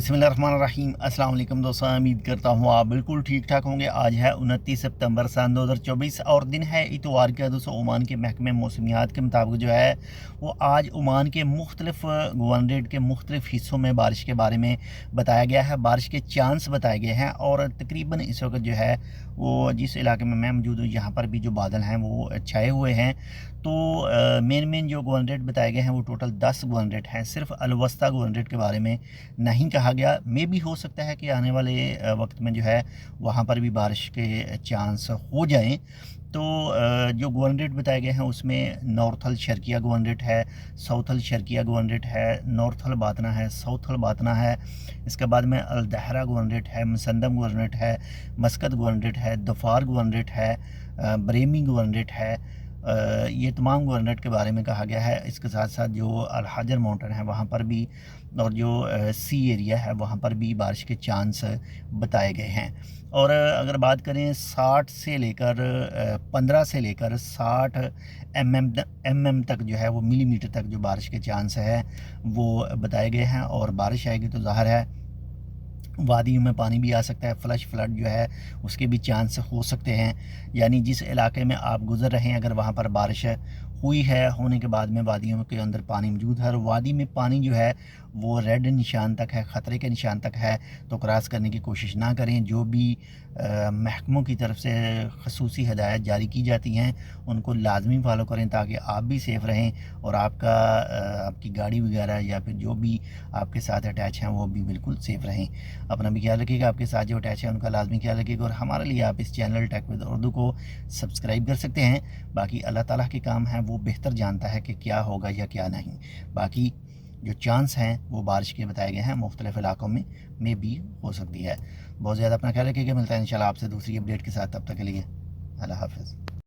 बिस्मिल्लाहिर्रहमानिर्रहीम। अस्सलाम वालेकुम दोस्तों, उम्मीद करता हूँ आप बिल्कुल ठीक ठाक होंगे। आज है 29 सितंबर सन 2024 और दिन है इतवार का। दोस्तों ओमान के महकमे मौसमियात के मुताबिक जो है वो आज ओमान के मुख्तलिफ गवर्नरेट के मुख्तलिफ हिस्सों में बारिश के बारे में बताया गया है। बारिश के चांस बताए गए हैं और तकरीबन इस वक्त जो है वो जिस इलाके में मैं मौजूद हूँ यहाँ पर भी जो बादल हैं वो छाए हुए हैं। तो मेन जो गवर्नरेट बताए गए हैं वो टोटल 10 गवर्नरेट हैं। सिर्फ अलवस्ता गवर्नरेट के बारे में नहीं कहा गया। मे भी हो सकता है कि आने वाले वक्त में जो है वहाँ पर भी बारिश के चांस हो जाएं। तो जो गवर्नरेट बताए गए हैं उसमें नॉर्थल शर्किया गवर्नरेट है, साउथल शर्किया गवर्नरेट है, नॉर्थल बातना है, साउथल बातना है। इसके बाद में अलदहरा गवर्नरेट है, मसंदम गवर्नरेट है, मस्कत गवर्नरेट है, दफार गवर्नरेट है, ब्रेमी गवर्नरेट है। ये तमाम गवर्नरेट के बारे में कहा गया है। इसके साथ साथ जो अलहाजर माउंटेन है वहाँ पर भी और जो सी एरिया है वहाँ पर भी बारिश के चांस बताए गए हैं। और अगर बात करें 60 से लेकर 15 से लेकर 60 एम तक जो है वो मिलीमीटर तक जो बारिश के चांस है वो बताए गए हैं। और बारिश आएगी तो ज़ाहिर है वादियों में पानी भी आ सकता है, फ्लश फ्लड जो है उसके भी चांस हो सकते हैं। यानी जिस इलाके में आप गुजर रहे हैं अगर वहाँ पर बारिश हुई है होने के बाद में वादियों के अंदर पानी मौजूद है और वादी में पानी जो है वो रेड निशान तक है, ख़तरे के निशान तक है, तो क्रॉस करने की कोशिश ना करें। जो भी महकमों की तरफ से खसूसी हदायत जारी की जाती हैं उनको लाजमी फॉलो करें ताकि आप भी सेफ़ रहें और आपकी गाड़ी वगैरह या फिर जो भी आपके साथ अटैच हैं वो भी बिल्कुल सेफ़ रहें। अपना भी ख्याल रखिएगा, आपके साथ जो अटैच है उनका लाजमी ख्याल रखिएगा। और हमारे लिए आप इस चैनल टेक विद उर्दू को सब्सक्राइब कर सकते हैं। बाकी अल्लाह ताला के काम हैं, वो बेहतर जानता है कि क्या होगा या क्या नहीं। बाकी जो चांस हैं वो बारिश के बताए गए हैं मुख्तलिफ इलाकों में भी हो सकती है। बहुत ज़्यादा अपना ख्याल रखिएगा। मिलता है इंशाल्लाह आपसे दूसरी अपडेट के साथ। तब तक के लिए अल्लाह हाफ़िज़।